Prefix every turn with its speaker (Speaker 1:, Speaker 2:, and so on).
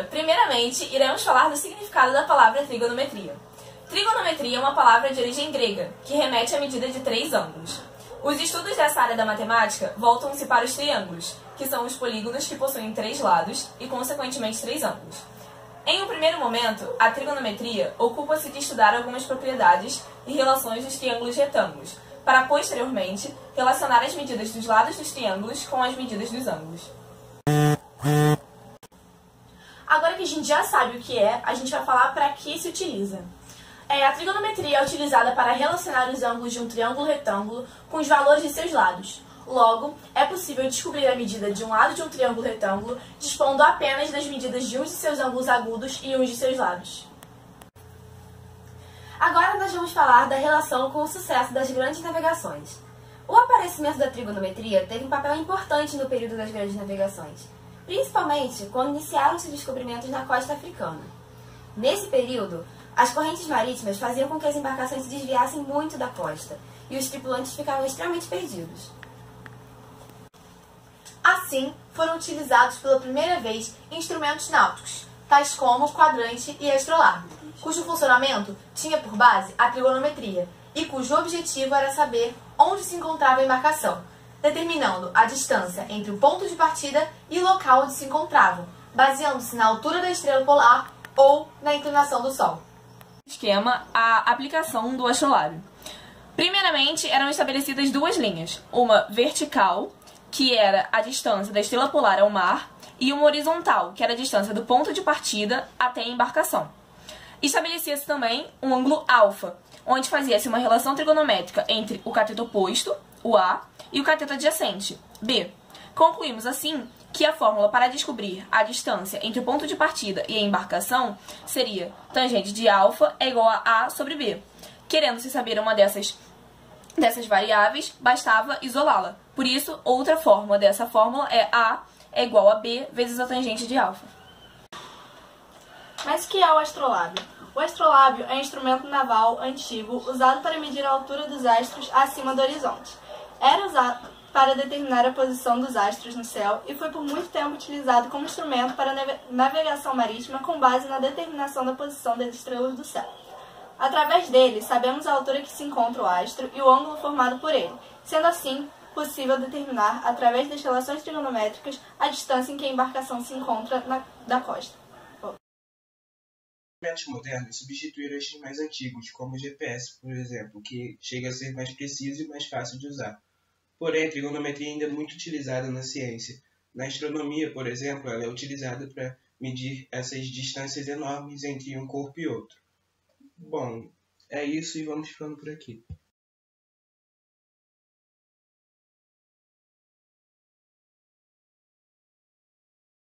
Speaker 1: Primeiramente, iremos falar do significado da palavra trigonometria. Trigonometria é uma palavra de origem grega, que remete à medida de 3 ângulos. Os estudos dessa área da matemática voltam-se para os triângulos, que são os polígonos que possuem 3 lados e, consequentemente, 3 ângulos. Em um primeiro momento, a trigonometria ocupa-se de estudar algumas propriedades e relações dos triângulos retângulos, para, posteriormente, relacionar as medidas dos lados dos triângulos com as medidas dos ângulos.
Speaker 2: Agora que a gente já sabe o que é, a gente vai falar para que se utiliza. A trigonometria é utilizada para relacionar os ângulos de um triângulo retângulo com os valores de seus lados. Logo, é possível descobrir a medida de um lado de um triângulo retângulo dispondo apenas das medidas de um de seus ângulos agudos e um de seus lados. Agora nós vamos falar da relação com o sucesso das grandes navegações. O aparecimento da trigonometria teve um papel importante no período das grandes navegações, principalmente quando iniciaram-se descobrimentos na costa africana. Nesse período, as correntes marítimas faziam com que as embarcações se desviassem muito da costa e os tripulantes ficavam extremamente perdidos. Assim, foram utilizados pela primeira vez instrumentos náuticos, tais como o quadrante e astrolabe, cujo funcionamento tinha por base a trigonometria e cujo objetivo era saber onde se encontrava a embarcação, determinando a distância entre o ponto de partida e o local onde se encontravam, baseando-se na altura da estrela polar ou na inclinação do Sol.
Speaker 1: Esquema, a aplicação do astrolábio. Primeiramente, eram estabelecidas 2 linhas, uma vertical, que era a distância da estrela polar ao mar, e uma horizontal, que era a distância do ponto de partida até a embarcação. Estabelecia-se também um ângulo alfa, onde fazia-se uma relação trigonométrica entre o cateto oposto, o A, e o cateto adjacente, B. Concluímos assim que a fórmula para descobrir a distância entre o ponto de partida e a embarcação seria tangente de alfa é igual a A sobre B. Querendo-se saber uma dessas variáveis, bastava isolá-la. Por isso, outra forma dessa fórmula é A é igual a B vezes a tangente de alfa.
Speaker 2: Mas o que é o astrolábio? O astrolábio é um instrumento naval antigo usado para medir a altura dos astros acima do horizonte. Era usado para determinar a posição dos astros no céu e foi por muito tempo utilizado como instrumento para navegação marítima com base na determinação da posição das estrelas do céu. Através dele, sabemos a altura que se encontra o astro e o ângulo formado por ele, sendo assim possível determinar, através das relações trigonométricas, a distância em que a embarcação se encontra da costa.
Speaker 3: Os instrumentos modernos substituíram estes mais antigos, como o GPS, por exemplo, que chega a ser mais preciso e mais fácil de usar. Porém, a trigonometria ainda é muito utilizada na ciência. Na astronomia, por exemplo, ela é utilizada para medir essas distâncias enormes entre um corpo e outro. Bom, é isso e vamos ficando por aqui.